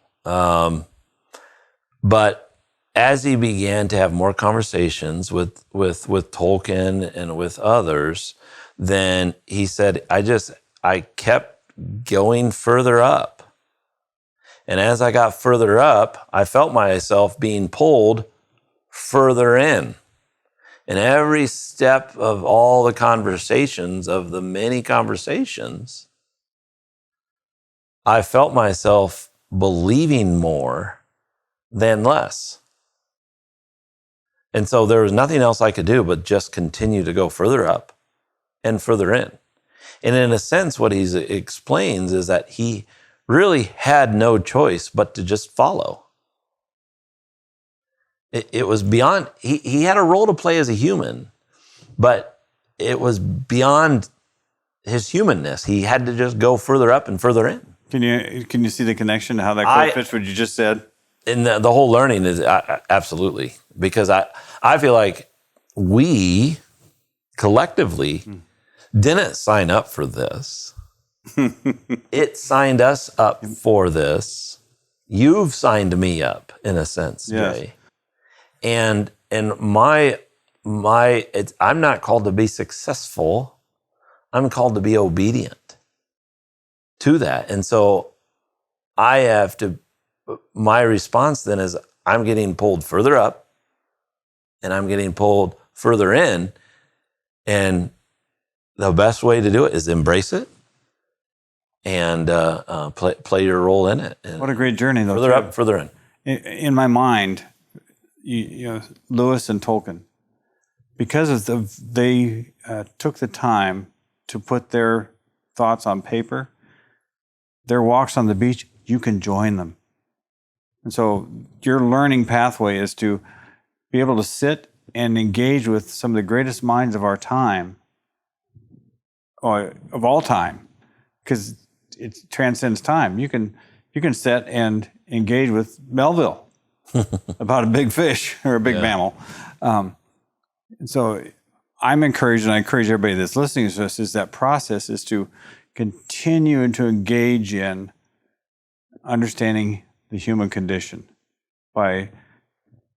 But as he began to have more conversations with Tolkien and with others, then he said, I kept going further up. And as I got further up, I felt myself being pulled further in. And every step of all the conversations, of the many conversations, I felt myself believing more than less. And so there was nothing else I could do but just continue to go further up and further in. And in a sense, what he explains is that he really had no choice but to just follow. It was beyond, he had a role to play as a human, but it was beyond his humanness. He had to just go further up and further in. Can you see the connection to how that quote fits what you just said? And the whole learning is absolutely, because I feel like we collectively didn't sign up for this. It signed us up for this. You've signed me up in a sense, yes. Jay. And I'm not called to be successful. I'm called to be obedient to that. And so my response then is I'm getting pulled further up and I'm getting pulled further in. And the best way to do it is embrace it and play your role in it. And what a great journey, though. Further up, further in. In my mind, you know, Lewis and Tolkien, because they took the time to put their thoughts on paper, their walks on the beach, you can join them. And so your learning pathway is to be able to sit and engage with some of the greatest minds of our time, or of all time, because it transcends time. You can sit and engage with Melville about a big fish or a big mammal. And so I'm encouraged, and I encourage everybody that's listening to this, is that process is to continue to engage in understanding the human condition by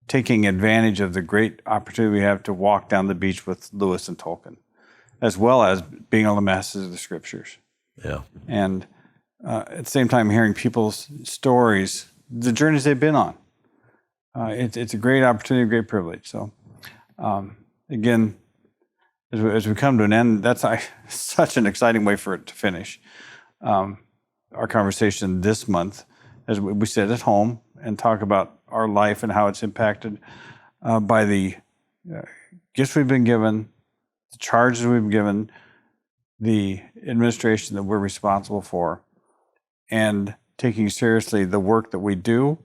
taking advantage of the great opportunity we have to walk down the beach with Lewis and Tolkien, as well as being able to master the scriptures. Yeah. And at the same time, hearing people's stories, the journeys they've been on. It's a great opportunity, a great privilege. So, again, as we come to an end, that's such an exciting way for it to finish. Our conversation this month, as we sit at home and talk about our life and how it's impacted by the gifts we've been given, the charges we've been given, the administration that we're responsible for, and taking seriously the work that we do,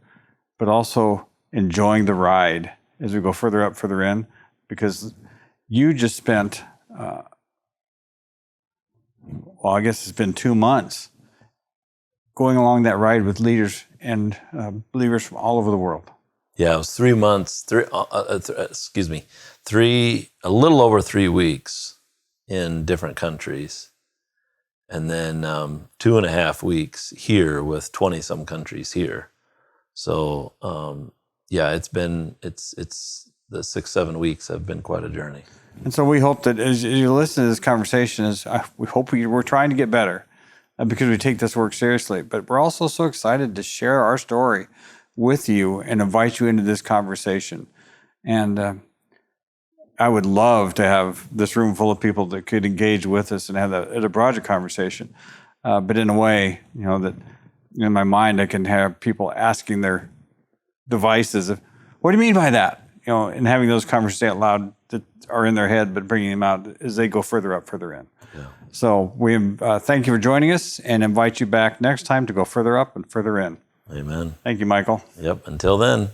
but also enjoying the ride as we go further up, further in, because you just spent, I guess it's been 2 months going along that ride with leaders and believers from all over the world. Yeah, it was 3 months, a little over 3 weeks in different countries. And then 2.5 weeks here with 20 some countries here. So yeah, it's the 6-7 weeks have been quite a journey. And so we hope that as you listen to this conversation, we hope we're trying to get better because we take this work seriously. But we're also so excited to share our story with you and invite you into this conversation. And I would love to have this room full of people that could engage with us and have a broader conversation. But in a way, that in my mind, I can have people asking their devices, what do you mean by that? And having those conversations out loud that are in their head, but bringing them out as they go further in. Yeah. So we thank you for joining us and invite you back next time to go further up and further in. Amen. Thank you, Michael. Yep. Until then.